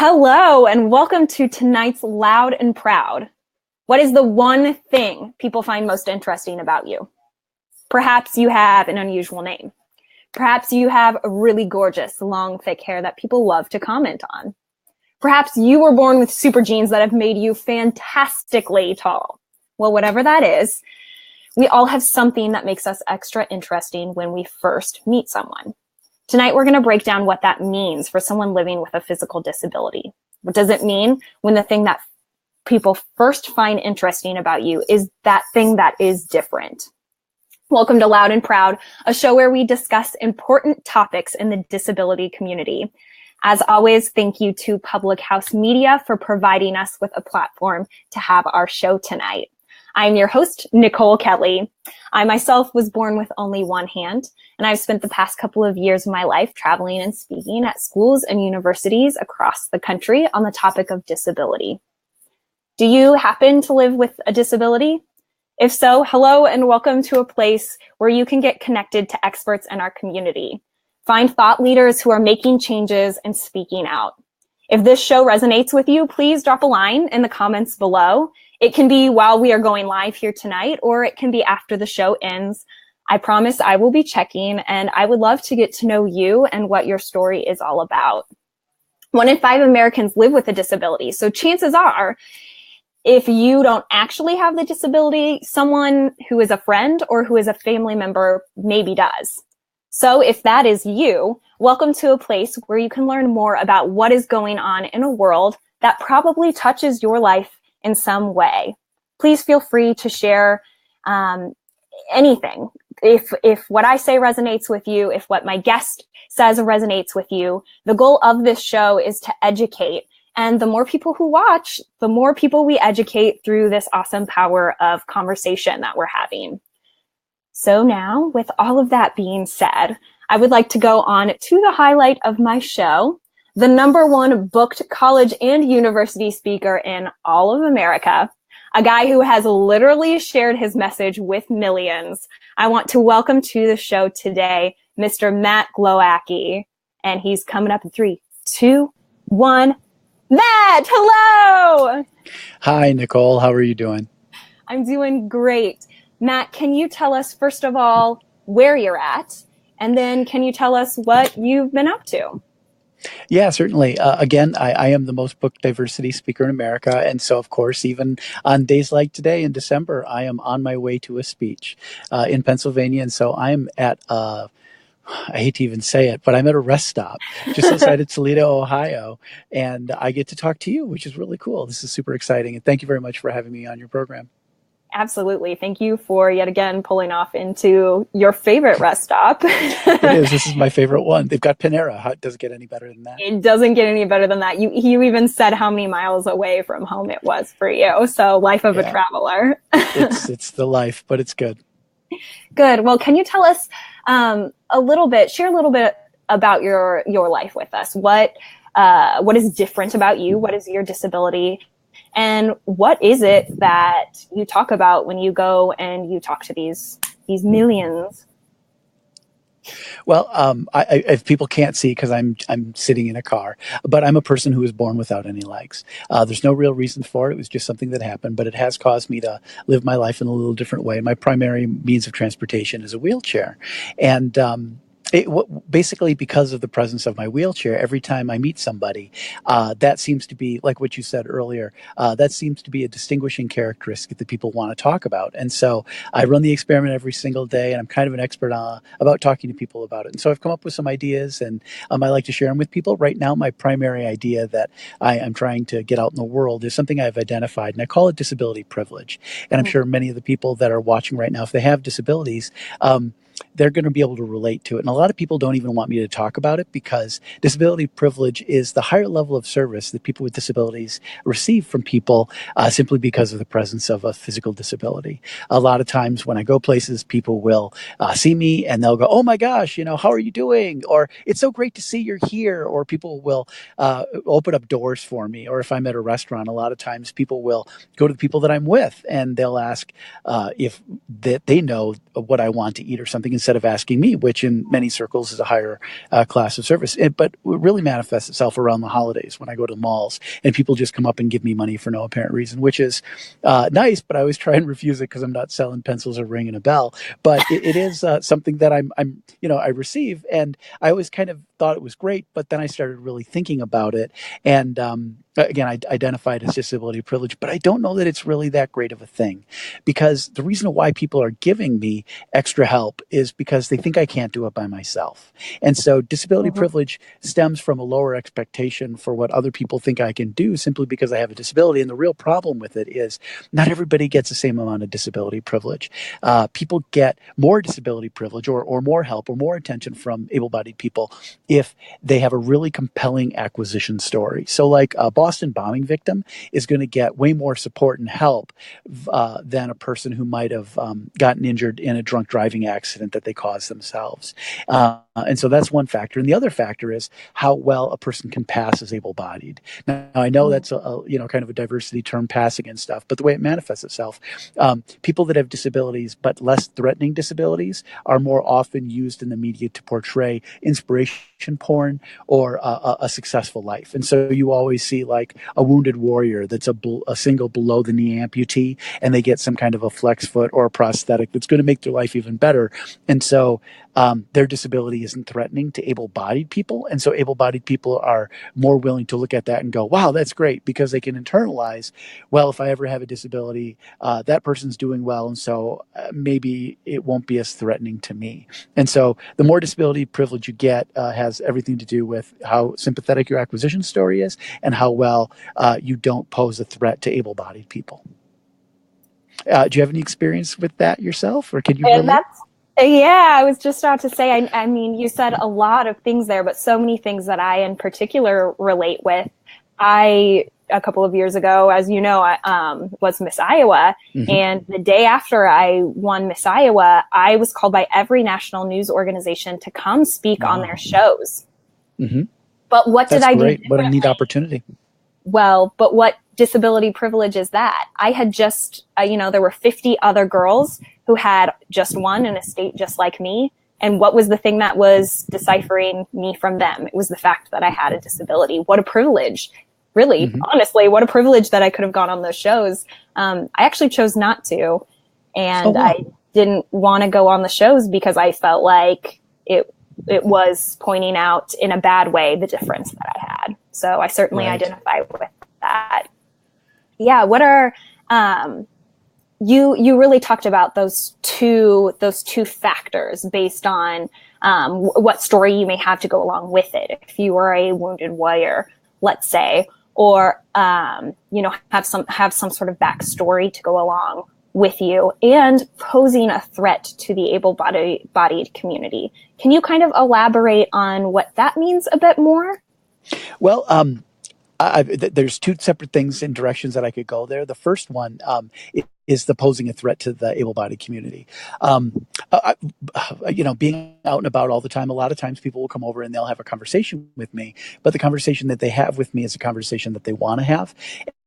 Hello, and welcome to tonight's Loud and Proud. What is the one thing people find most interesting about you? Perhaps you have an unusual name. Perhaps you have a really gorgeous, long, thick hair that people love to comment on. Perhaps you were born with super genes that have made you fantastically tall. Well, whatever that is, we all have something that makes us extra interesting when we first meet someone. Tonight, we're going to break down what that means for someone living with a physical disability. What does it mean when the thing that people first find interesting about you is that thing that is different? Welcome to Loud and Proud, a show where we discuss important topics in the disability community. As always, thank you to Public House Media for providing us with a platform to have our show tonight. I'm your host, Nicole Kelly. I myself was born with only one hand, and I've spent the past couple of years of my life traveling and speaking at schools and universities across the country on the topic of disability. Do you happen to live with a disability? If so, hello and welcome to a place where you can get connected to experts in our community. Find thought leaders who are making changes and speaking out. If this show resonates with you, please drop a line in the comments below. It can be while we are going live here tonight, or it can be after the show ends. I promise I will be checking, and I would love to get to know you and what your story is all about. 1 in 5 Americans live with a disability, so chances are, if you don't actually have the disability, someone who is a friend or who is a family member maybe does. So if that is you, welcome to a place where you can learn more about what is going on in a world that probably touches your life in some way. Please feel free to share anything. If what I say resonates with you, if what my guest says resonates with you, the goal of this show is to educate. And the more people who watch, the more people we educate through this awesome power of conversation that we're having. So now, with all of that being said, I would like to go on to the highlight of my show, the #1 booked college and university speaker in all of America, a guy who has literally shared his message with millions. I want to welcome to the show today, Mr. Matt Glowacki. And he's coming up in 3, 2, 1. Matt, hello! Hi, Nicole. How are you doing? I'm doing great. Matt, can you tell us, first of all, where you're at? And then can you tell us what you've been up to? Yeah, certainly. Again, I am the most booked diversity speaker in America. And so, of course, even on days like today in December, I am on my way to a speech in Pennsylvania. And so I'm at, I hate to even say it, but I'm at a rest stop just outside of Toledo, Ohio. And I get to talk to you, which is really cool. This is super exciting. And thank you very much for having me on your program. Absolutely. Thank you for yet again pulling off into your favorite rest stop. It is. This is my favorite one. They've got Panera. How does it get any better than that? It doesn't get any better than that. You even said how many miles away from home it was for you. So life of a traveler. It's the life, but it's good. Good. Well, can you tell us share a little bit about your life with us? What is different about you? What is your disability? And what is it that you talk about when you go and you talk to these millions? Well, if people can't see because I'm sitting in a car, but I'm a person who was born without any legs. There's no real reason for it. It was just something that happened, but it has caused me to live my life in a little different way. My primary means of transportation is a wheelchair, and basically because of the presence of my wheelchair, every time I meet somebody, that seems to be like what you said earlier. That seems to be a distinguishing characteristic that people want to talk about. And so I run the experiment every single day, and I'm kind of an expert about talking to people about it. And so I've come up with some ideas, and I like to share them with people. Right now, my primary idea that I'm trying to get out in the world is something I've identified, and I call it disability privilege. And I'm sure many of the people that are watching right now, if they have disabilities, they're going to be able to relate to it. And a lot of people don't even want me to talk about it because disability privilege is the higher level of service that people with disabilities receive from people simply because of the presence of a physical disability. A lot of times when I go places, people will see me and they'll go, "Oh my gosh, how are you doing?" Or "It's so great to see you're here." Or people will open up doors for me. Or if I'm at a restaurant, a lot of times people will go to the people that I'm with and they'll ask if that they know what I want to eat or something something instead of asking me, which in many circles is a higher class of service. But it really manifests itself around the holidays when I go to malls and people just come up and give me money for no apparent reason, which is nice, but I always try and refuse it because I'm not selling pencils or ringing a bell. But it is something that I receive, and I always kind of thought it was great, but then I started really thinking about it, and again, I identified as disability privilege, but I don't know that it's really that great of a thing, because the reason why people are giving me extra help is because they think I can't do it by myself. And so disability Mhm. privilege stems from a lower expectation for what other people think I can do simply because I have a disability. And the real problem with it is not everybody gets the same amount of disability privilege. People get more disability privilege or more help or more attention from able-bodied people if they have a really compelling acquisition story. So like a Boston bombing victim is going to get way more support and help than a person who might have gotten injured in a drunk driving accident that they caused themselves. And so that's one factor. And the other factor is how well a person can pass as able-bodied. Now, I know Mm. that's kind of a diversity term, passing and stuff, but the way it manifests itself, people that have disabilities but less threatening disabilities are more often used in the media to portray inspiration porn or a successful life. And so you always see like a wounded warrior that's a single below the knee amputee, and they get some kind of a flex foot or a prosthetic that's going to make their life even better. And so their disability isn't threatening to able-bodied people. And so able-bodied people are more willing to look at that and go, wow, that's great, because they can internalize, well, if I ever have a disability, that person's doing well. And so maybe it won't be as threatening to me. And so the more disability privilege you get has everything to do with how sympathetic your acquisition story is and how well you don't pose a threat to able-bodied people. Do you have any experience with that yourself, or can you And relate? that's, yeah, I was just about to say, I mean, you said a lot of things there, but so many things that I in particular relate with. A couple of years ago, as you know, I was Miss Iowa. Mm-hmm. And the day after I won Miss Iowa, I was called by every national news organization to come speak on their Wow. shows. Mm-hmm. But what did That's I do great. What a neat differently? opportunity. Well, but what disability privilege is that? I had just, there were 50 other girls who had just won in a state just like me. And what was the thing that was deciphering me from them? It was the fact that I had a disability. What a privilege. Really, Mm-hmm. honestly, what a privilege that I could have gone on those shows. I actually chose not to. Oh, And I wow. didn't want to go on the shows because I felt like it was pointing out in a bad way the difference that I had. So I certainly Right. identify with that. Yeah, what are you really talked about those two factors based on what story you may have to go along with it. If you were a wounded warrior, let's say, or have some sort of backstory to go along with you, and posing a threat to the able-bodied community. Can you kind of elaborate on what that means a bit more? Well, there's two separate things and directions that I could go there. The first one is the posing a threat to the able-bodied community. Being out and about all the time, a lot of times people will come over and they'll have a conversation with me, but the conversation that they have with me is a conversation that they want to have.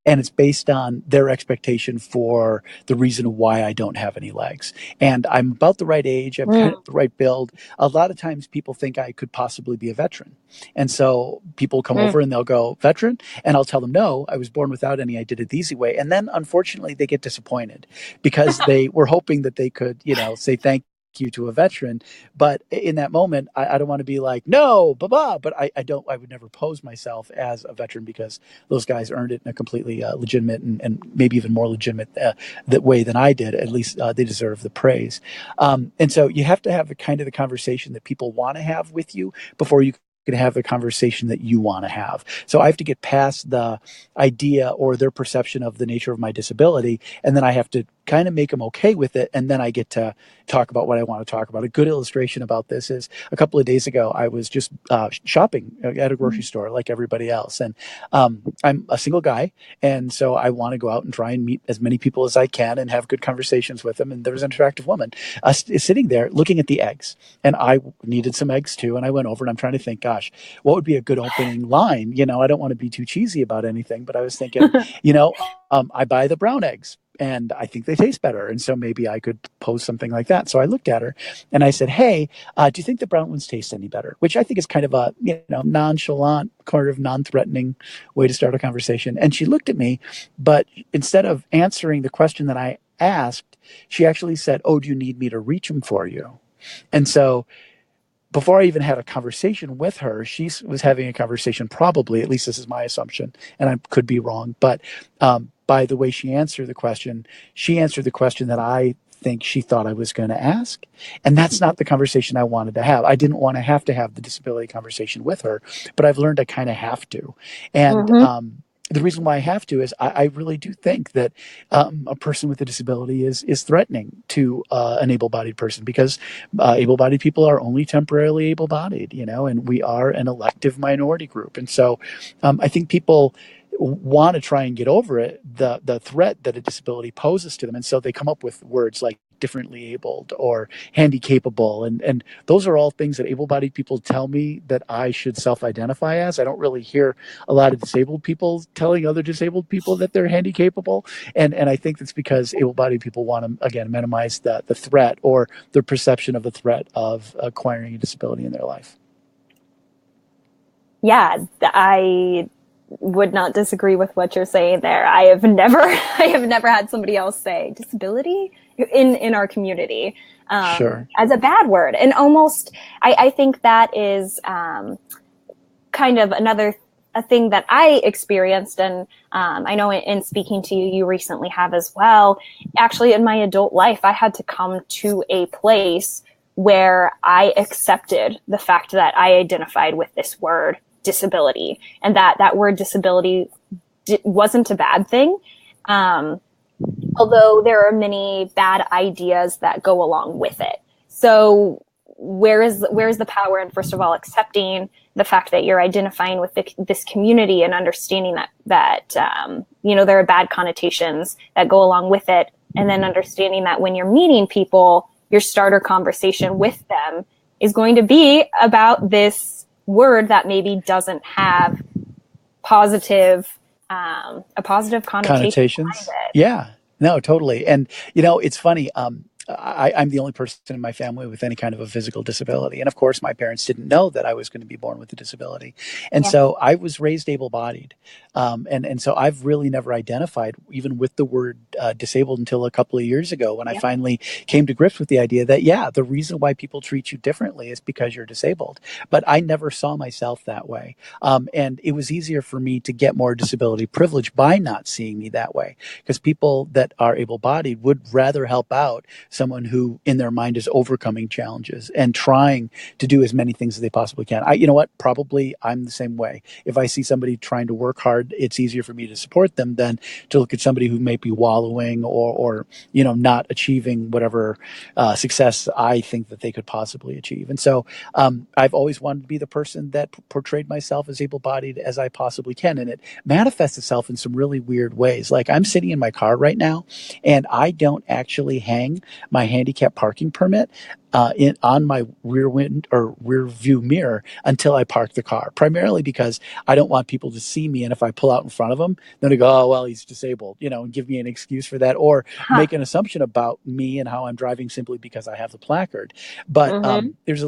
And it's based on their expectation for the reason why I don't have any legs. And I'm about the right age. I'm kind Mm, of the right build. A lot of times people think I could possibly be a veteran. And so people come mm. over and they'll go, veteran? And I'll tell them, no, I was born without any. I did it the easy way. And then unfortunately, they get disappointed because they were hoping that they could, say thank you to a veteran. But in that moment, I don't want to be like, no, blah. But I would never pose myself as a veteran because those guys earned it in a completely legitimate and maybe even more legitimate that way than I did. At least they deserve the praise. And so you have to have the kind of the conversation that people want to have with you before you can have the conversation that you want to have. So I have to get past the idea or their perception of the nature of my disability, and then I have to kind of make them okay with it, and then I get to talk about what I want to talk about. A good illustration about this is a couple of days ago, I was just shopping at a grocery store like everybody else, and I'm a single guy, and so I want to go out and try and meet as many people as I can and have good conversations with them. And there was an attractive woman sitting there looking at the eggs, and I needed some eggs too. And I went over and I'm trying to think, gosh, what would be a good opening line? I don't want to be too cheesy about anything, but I was thinking, I buy the brown eggs. and I think they taste better. And so maybe I could pose something like that. So I looked at her and I said, hey, do you think the brown ones taste any better? Which I think is kind of a, nonchalant, kind of non-threatening way to start a conversation. And she looked at me, but instead of answering the question that I asked, she actually said, oh, do you need me to reach them for you? And so before I even had a conversation with her, she was having a conversation, probably, at least this is my assumption, and I could be wrong, but by the way she answered the question that I think she thought I was going to ask. And that's not the conversation I wanted to have. I didn't want to have the disability conversation with her, but I've learned I kind of have to. And Mm-hmm. the reason why I have to is I really do think that a person with a disability is threatening to an able-bodied person, because able-bodied people are only temporarily able-bodied, and we are an elective minority group. And so I think people want to try and get over it, the threat that a disability poses to them. And so they come up with words like differently abled or handicapable. And those are all things that able-bodied people tell me that I should self-identify as. I don't really hear a lot of disabled people telling other disabled people that they're handicapable. And I think that's because able-bodied people want to, again, minimize the threat or the perception of the threat of acquiring a disability in their life. Yeah, I would not disagree with what you're saying there. I have never, I have never had somebody else say disability in our community Sure. as a bad word. And almost, I think that is kind of a thing that I experienced, and I know in speaking to you, you recently have as well. Actually, in my adult life, I had to come to a place where I accepted the fact that I identified with this word disability, and that word disability wasn't a bad thing. Although there are many bad ideas that go along with it. So where is the power in, first of all, accepting the fact that you're identifying with this community and understanding that there are bad connotations that go along with it, and then understanding that when you're meeting people, your starter conversation with them is going to be about this word that maybe doesn't have a positive connotation behind Connotations. it. Yeah, no, totally. And it's funny. I'm the only person in my family with any kind of a physical disability. And of course, my parents didn't know that I was going to be born with a disability. And Yeah. so I was raised able bodied. And so I've really never identified even with the word disabled until a couple of years ago, when I Yeah. finally came to grips with the idea that, yeah, the reason why people treat you differently is because you're disabled. But I never saw myself that way. And it was easier for me to get more disability privilege by not seeing me that way, because people that are able bodied would rather help out someone who in their mind is overcoming challenges and trying to do as many things as they possibly can. You know what? Probably I'm the same way. If I see somebody trying to work hard, it's easier for me to support them than to look at somebody who may be wallowing or not achieving whatever success I think that they could possibly achieve. And so I've always wanted to be the person that portrayed myself as able-bodied as I possibly can. And it manifests itself in some really weird ways. Like, I'm sitting in my car right now, and I don't actually hang my handicap parking permit on my rear wind or rear view mirror until I park the car, primarily because I don't want people to see me. And if I pull out in front of them, then they go, oh, well, he's disabled, and give me an excuse for that, or Huh. make an assumption about me and how I'm driving simply because I have the placard. But Mm-hmm. it's a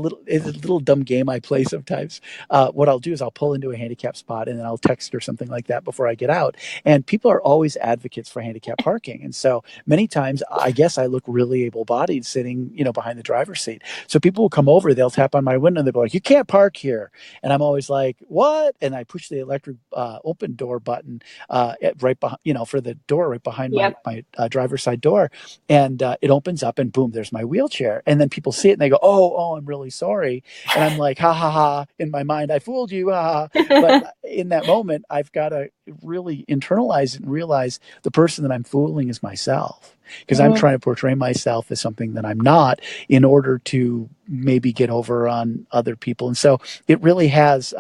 little dumb game I play sometimes. What I'll do is I'll pull into a handicap spot and then I'll text or something like that before I get out. And people are always advocates for handicap parking. And so many times I guess I look really able bodied sitting, behind the driver's seat. So people will come over, they'll tap on my window and they'll be like, you can't park here. And I'm always like, what? And I push the electric open door button right behind, for the door right behind my, Yep. my driver's side door. And it opens up and boom, there's my wheelchair. And then people see it and they go, oh, I'm really sorry. And I'm like, ha ha ha, in my mind, I fooled you. Ha. But in that moment, I've got to really internalize it and realize the person that I'm fooling is myself, because I'm Mm-hmm. trying to portray myself as something that I'm not in order to maybe get over on other people. And so it really has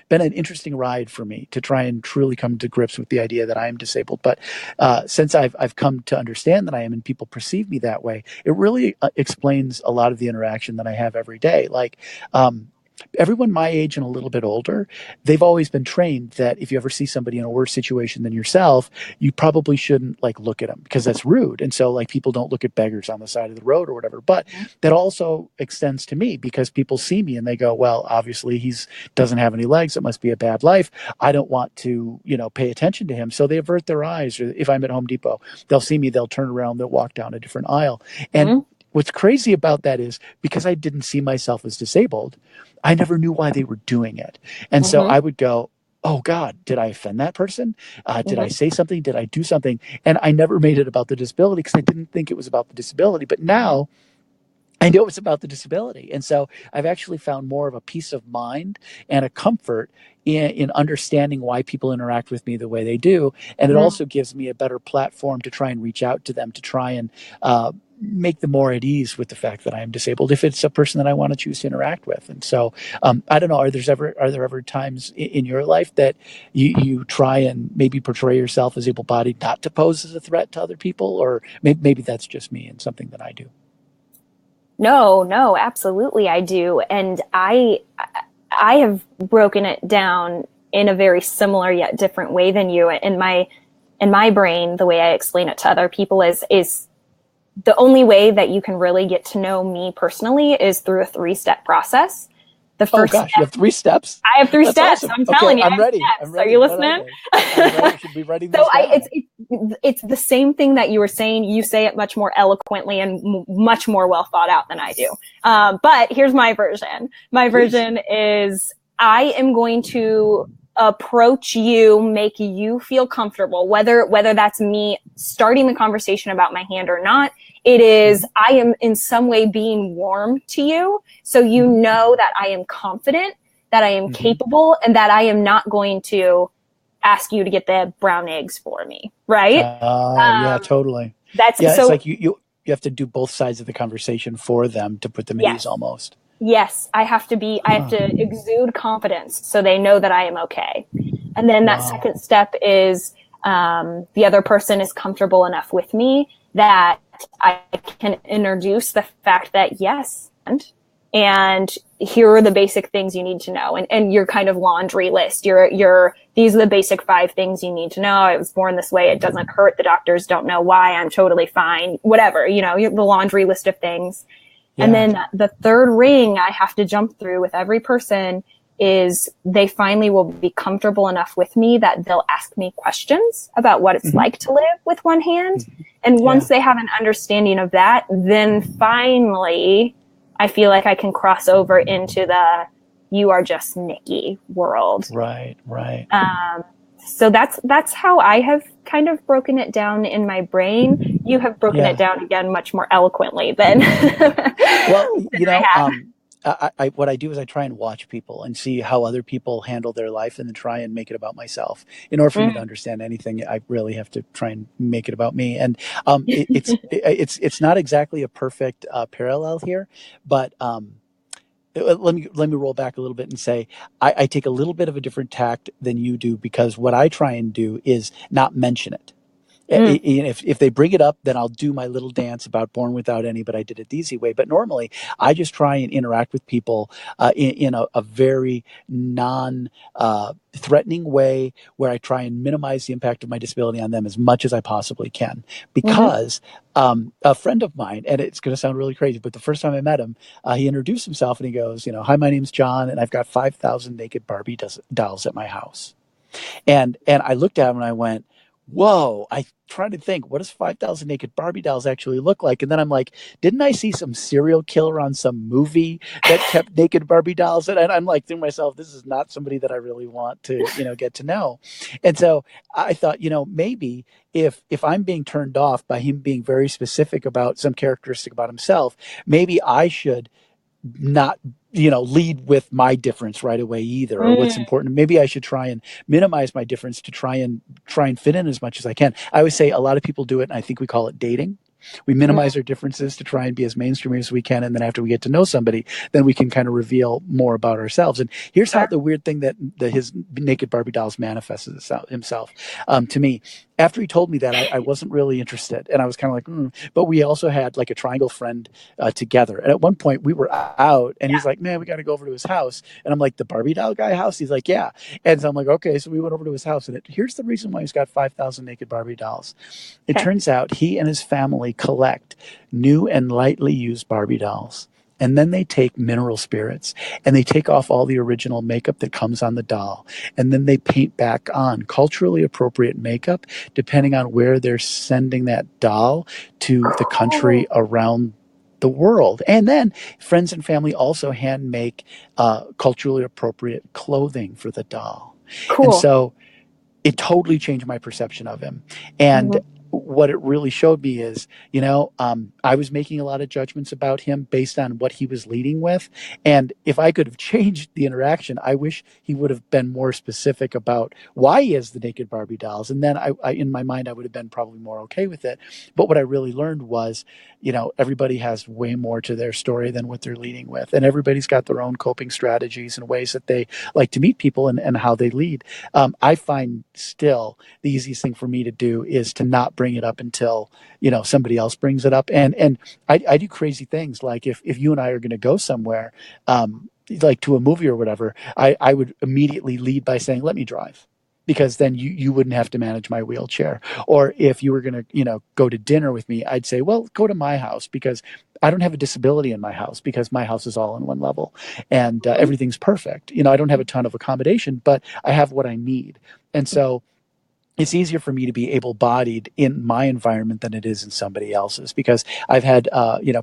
been an interesting ride for me to try and truly come to grips with the idea that I am disabled. But since I've come to understand that I am and people perceive me that way, it really explains a lot of the interaction that I have every day. Like, everyone my age and a little bit older, they've always been trained that if you ever see somebody in a worse situation than yourself, you probably shouldn't like look at them because that's rude. And so like people don't look at beggars on the side of the road or whatever. But that also extends to me because people see me and they go, well, obviously he's doesn't have any legs. It must be a bad life. I don't want to, pay attention to him. So they avert their eyes. Or if I'm at Home Depot, they'll see me, they'll turn around, they'll walk down a different aisle. And Mm-hmm. what's crazy about that is because I didn't see myself as disabled, I never knew why they were doing it. And so Mm-hmm. I would go, oh God, did I offend that person? Did I Mm-hmm. say something? Did I do something? And I never made it about the disability because I didn't think it was about the disability. But now I know it's about the disability. And so I've actually found more of a peace of mind and a comfort in understanding why people interact with me the way they do. And it Mm-hmm. also gives me a better platform to try and reach out to them, to try and make them more at ease with the fact that I am disabled if it's a person that I want to choose to interact with. And so I don't know, are there ever times in your life that you try and maybe portray yourself as able-bodied not to pose as a threat to other people? Or maybe that's just me and something that I do. No, no, absolutely I do. And I have broken it down in a very similar yet different way than you. In my brain, the way I explain it to other people is the only way that you can really get to know me personally is through a 3-step process. The Oh first gosh, you step, have 3 steps? I have three That's steps. awesome. I'm Okay, telling you, I I'm have ready. I'm steps. Are ready. you What are listening? they? I should be writing So these down. it's the same thing that you were saying. You say it much more eloquently and much more well thought out than I do. But here's my version. My Please. version is I am going to approach you, make you feel comfortable, whether that's me starting the conversation about my hand or not. It is, Mm-hmm. I am in some way being warm to you. So you Mm-hmm. know that I am confident, that I am Mm-hmm. capable, and that I am not going to ask you to get the brown eggs for me, right? Yeah, Um, totally. that's Yeah, it's so, like you have to do both sides of the conversation for them to put them at ease yes, almost. yes, I have Huh. to exude confidence so they know that I am okay. And then that Wow. second step is the other person is comfortable enough with me that I can introduce the fact that yes, and here are the basic things you need to know. And your kind of laundry list, these are the basic 5 things you need to know. I was born this way. It doesn't hurt. The doctors don't know why. I'm totally fine. Whatever, the laundry list of things. And Yeah. then the third ring I have to jump through with every person is they finally will be comfortable enough with me that they'll ask me questions about what it's Mm-hmm. like to live with one hand. Mm-hmm. And once Yeah. they have an understanding of that, then finally I feel like I can cross over into the you are just Nikki world. Right. Right. Um, so that's how I have kind of broken it down in my brain. You have broken it Yeah. down again much more eloquently than Well, than I have. what I do is I try and watch people and see how other people handle their life, and then try and make it about myself. In order for me to Mm. understand anything, I really have to try and make it about me. And it's not exactly a perfect parallel here, but let me roll back a little bit and say I take a little bit of a different tact than you do because what I try and do is not mention it. Mm. If they bring it up, then I'll do my little dance about born without any, but I did it the easy way. But normally, I just try and interact with people in a very non threatening way where I try and minimize the impact of my disability on them as much as I possibly can. Mm-hmm. Because a friend of mine, and it's going to sound really crazy, but the first time I met him, he introduced himself and he goes, hi, my name's John, and I've got 5,000 naked Barbie dolls at my house. And I looked at him and I went, whoa, I trying to think, what does 5,000 naked Barbie dolls actually look like? And then I'm like, didn't I see some serial killer on some movie that kept naked Barbie dolls? And I'm like, to myself, this is not somebody that I really want to, get to know. And so I thought, maybe if I'm being turned off by him being very specific about some characteristic about himself, maybe I should not lead with my difference right away either, or what's Mm. important. Maybe I should try and minimize my difference to try and fit in as much as I can. I always say a lot of people do it, and I think we call it dating. We minimize Mm. our differences to try and be as mainstream as we can, and then after we get to know somebody, then we can kind of reveal more about ourselves. And here's how Sure. the weird thing that his naked Barbie dolls manifests himself to me. after he told me that, I wasn't really interested, and I was kind of like, but we also had like a triangle friend together, and at one point we were out, and he's like, "Man, we got to go over to his house," and I'm like, "The Barbie doll guy house?" He's like, "Yeah," and so I'm like, "Okay," so we went over to his house, and here's the reason why he's got 5,000 naked Barbie dolls. It Okay. turns out he and his family collect new and lightly used Barbie dolls. And then they take mineral spirits and they take off all the original makeup that comes on the doll. And then they paint back on culturally appropriate makeup depending on where they're sending that doll to the country Cool. around the world. And then friends and family also hand make culturally appropriate clothing for the doll. And Cool. so it totally changed my perception of him. And Hmm. what it really showed me is, I was making a lot of judgments about him based on what he was leading with. And if I could have changed the interaction, I wish he would have been more specific about why he has the naked Barbie dolls. And then in my mind, I would have been probably more okay with it. But what I really learned was, everybody has way more to their story than what they're leading with. And everybody's got their own coping strategies and ways that they like to meet people and how they lead. I find still the easiest thing for me to do is to not bring it up until somebody else brings it up. And I do crazy things like if you and I are going to go somewhere, like to a movie or whatever, I would immediately lead by saying, "Let me drive." Because then you wouldn't have to manage my wheelchair. Or if you were going to, go to dinner with me, I'd say, "Well, go to my house because I don't have a disability in my house because my house is all in one level and everything's perfect. I don't have a ton of accommodation, but I have what I need." And so it's easier for me to be able-bodied in my environment than it is in somebody else's because I've had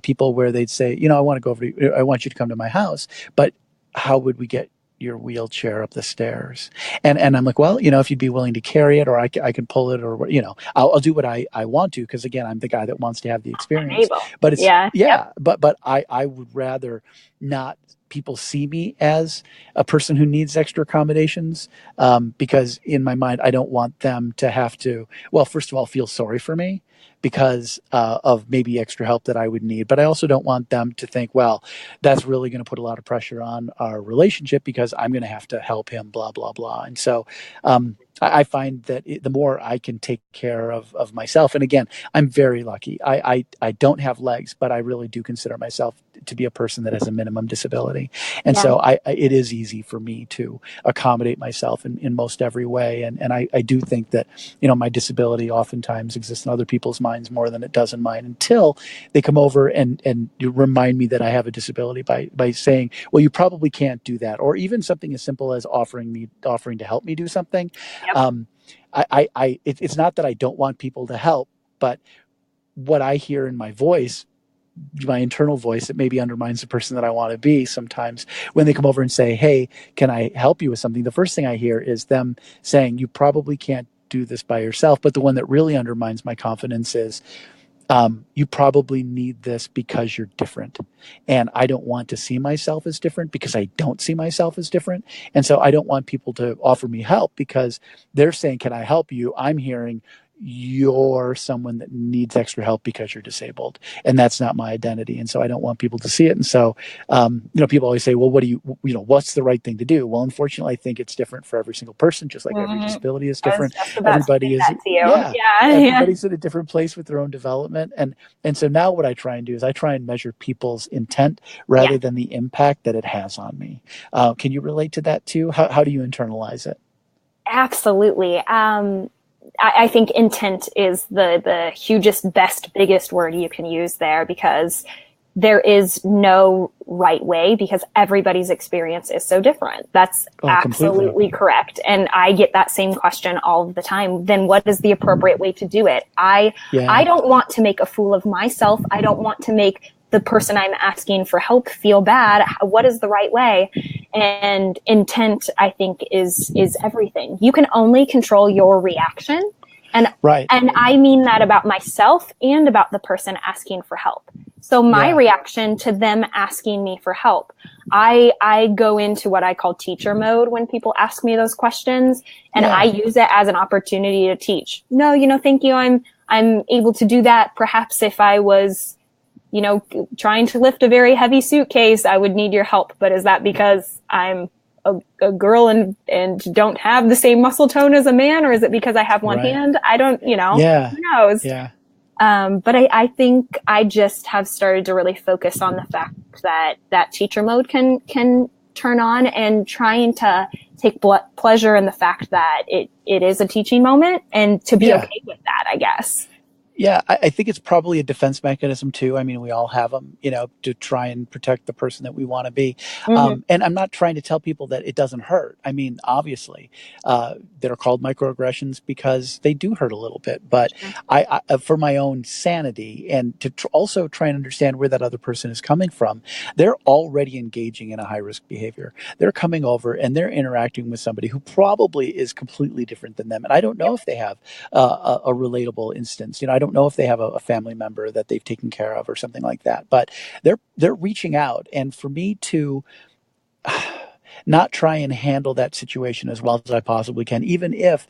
people where they'd say, I want to go over I want you to come to my house, but how would we get your wheelchair up the stairs? And I'm like, well, if you'd be willing to carry it or I can pull it or I'll do what I want to because again I'm the guy that wants to have the experience. Enable. But it's Yeah. Yep. yeah, but I would rather not people see me as a person who needs extra accommodations because in my mind, I don't want them to have to, well, first of all, feel sorry for me because of maybe extra help that I would need. But I also don't want them to think, well, that's really going to put a lot of pressure on our relationship because I'm going to have to help him, blah, blah, blah. And so I find that the more I can take care of myself, and again, I'm very lucky. I don't have legs, but I really do consider myself to be a person that has a minimum disability. And Yeah. so it is easy for me to accommodate myself in most every way. And I do think that, my disability oftentimes exists in other people's minds more than it does in mine until they come over and you remind me that I have a disability by saying, well, you probably can't do that. Or even something as simple as offering to help me do something. Yep. Um, it's not that I don't want people to help, but what I hear in my internal voice, it maybe undermines the person that I want to be sometimes when they come over and say, "Hey, can I help you with something?" The first thing I hear is them saying, "You probably can't do this by yourself." But the one that really undermines my confidence is, "You probably need this because you're different." And I don't want to see myself as different because I don't see myself as different. And so I don't want people to offer me help because they're saying, "Can I help you?" I'm hearing, "You're someone that needs extra help because you're disabled." And that's not my identity. And so I don't want people to see it. And so, people always say, "Well, what's the right thing to do?" Well, unfortunately, I think it's different for every single person, just like every Mhm. disability is I was different. just about to say Everybody is, that to you. yeah, Yeah. Yeah. everybody's at a different place with their own development. And so now what I try and do is I try and measure people's intent Yeah. rather than the impact that it has on me. Can you relate to that too? How do you internalize it? Absolutely. I think intent is the hugest, best, biggest word you can use there because there is no right way because everybody's experience is so different. That's Oh, completely. absolutely correct. And I get that same question all the time. Then what is the appropriate way to do it? I Yeah. don't want to make a fool of myself. I don't want to make the person I'm asking for help feel bad. What is the right way? And intent, I think, is everything. You can only control your reaction. And Right. and I mean that about myself and about the person asking for help. So my Yeah. reaction to them asking me for help, I go into what I call teacher mode when people ask me those questions, and I Yeah. use it as an opportunity to teach. No, thank you. I'm able to do that. Perhaps if I was, trying to lift a very heavy suitcase, I would need your help. But is that because I'm a girl and don't have the same muscle tone as a man, or is it because I have one Right. hand? I don't, Yeah. who knows? Yeah. But I think I just have started to really focus on the fact that teacher mode can turn on, and trying to take pleasure in the fact that it is a teaching moment, and to be Yeah. okay with that, I guess. Yeah, I think it's probably a defense mechanism too. I mean, we all have them, to try and protect the person that we want to be. Mm-hmm. And I'm not trying to tell people that it doesn't hurt. I mean, obviously, they're called microaggressions because they do hurt a little bit. But Sure. for my own sanity and to also try and understand where that other person is coming from, they're already engaging in a high risk behavior. They're coming over and they're interacting with somebody who probably is completely different than them. And I don't know Yep. if they have a relatable instance. I don't know if they have a family member that they've taken care of or something like that. But they're reaching out, and for me to not try and handle that situation as well as I possibly can, even if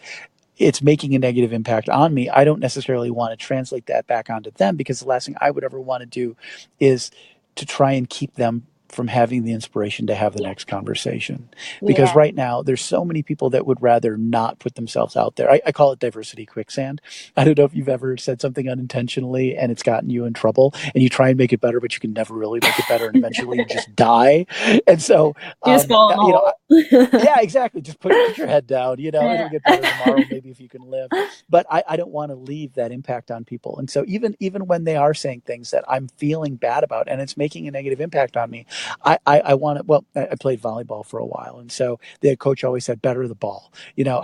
it's making a negative impact on me, I don't necessarily want to translate that back onto them, because the last thing I would ever want to do is to try and keep them from having the inspiration to have the Yeah. next conversation. Because Yeah. right now, there's so many people that would rather not put themselves out there. I call it diversity quicksand. I don't know if you've ever said something unintentionally and it's gotten you in trouble, and you try and make it better, but you can never really make it better. And eventually you just die. And so, You just fall in the hole. yeah, exactly. Just put your head down. It'll get better tomorrow, maybe, if you can live. But I don't want to leave that impact on people. And so even when they are saying things that I'm feeling bad about and it's making a negative impact on me, I want to. Well, I played volleyball for a while, and so the coach always said, "Better the ball."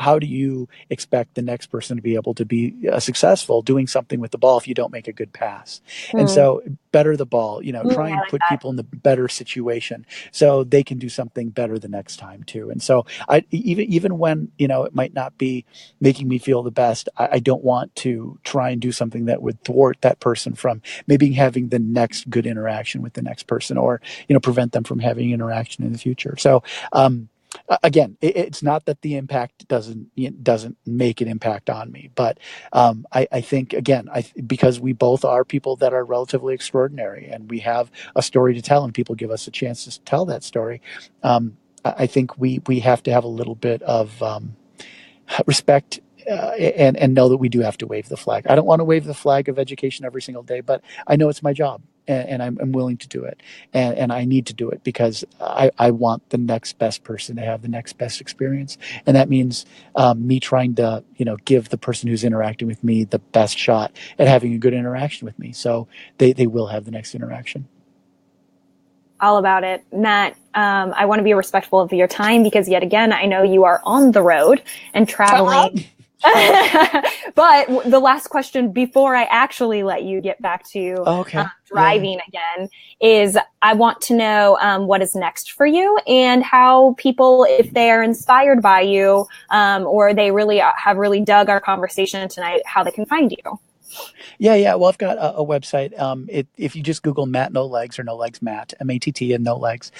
How do you expect the next person to be able to be successful doing something with the ball if you don't make a good pass? And Mm. so, better the ball. Try I and like put that. people in the better situation so they can do something better the next time too. And so even when it might not be making me feel the best, I don't want to try and do something that would thwart that person from maybe having the next good interaction with the next person, or prevent them from having interaction in the future. So again, it's not that the impact doesn't make an impact on me, but I think, again, because we both are people that are relatively extraordinary and we have a story to tell, and people give us a chance to tell that story. I think we have to have a little bit of respect, and know that we do have to wave the flag. I don't want to wave the flag of education every single day, but I know it's my job, and I'm willing to do it, and I need to do it because I want the next best person to have the next best experience, and that means me trying to give the person who's interacting with me the best shot at having a good interaction with me, so they will have the next interaction. All about it. Matt, I want to be respectful of your time because, yet again, I know you are on the road and traveling. Sure. But the last question before I actually let you get back to Okay. driving again is, I want to know what is next for you, and how people, if they are inspired by you, or they really have really dug our conversation tonight, how they can find you. Yeah. Well, I've got a website. If you just Google Matt No Legs, or No Legs Matt, MATT and No Legs,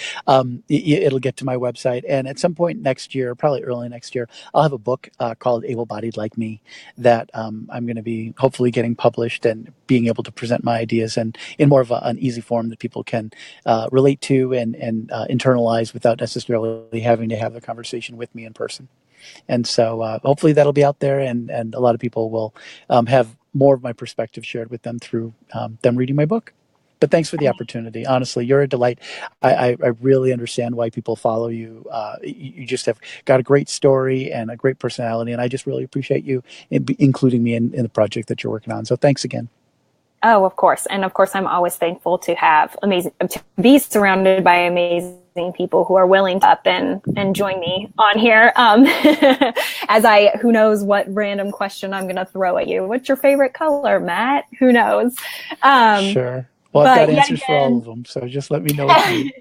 it'll get to my website. And at some point next year, probably early next year, I'll have a book called Able Bodied Like Me that I'm going to be hopefully getting published and being able to present my ideas and in more of an easy form that people can relate to and internalize without necessarily having to have the conversation with me in person. And so hopefully that'll be out there, and a lot of people will have more of my perspective shared with them through them reading my book. But thanks for the opportunity. Honestly, you're a delight. I really understand why people follow you. You just have got a great story and a great personality, and I just really appreciate you including me in the project that you're working on. So thanks again. Oh, of course. And of course, I'm always thankful to to be surrounded by amazing people who are willing to up and join me on here. Who knows what random question I'm going to throw at you. What's your favorite color, Matt? Who knows? Sure. Well, I've got answers for all of them, so just let me know what you need.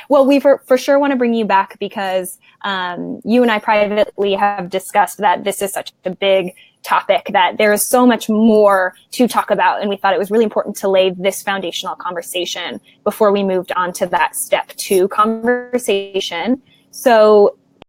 Well, we for sure want to bring you back because you and I privately have discussed that this is such a big topic that there is so much more to talk about. And we thought it was really important to lay this foundational conversation before we moved on to that step 2 conversation. So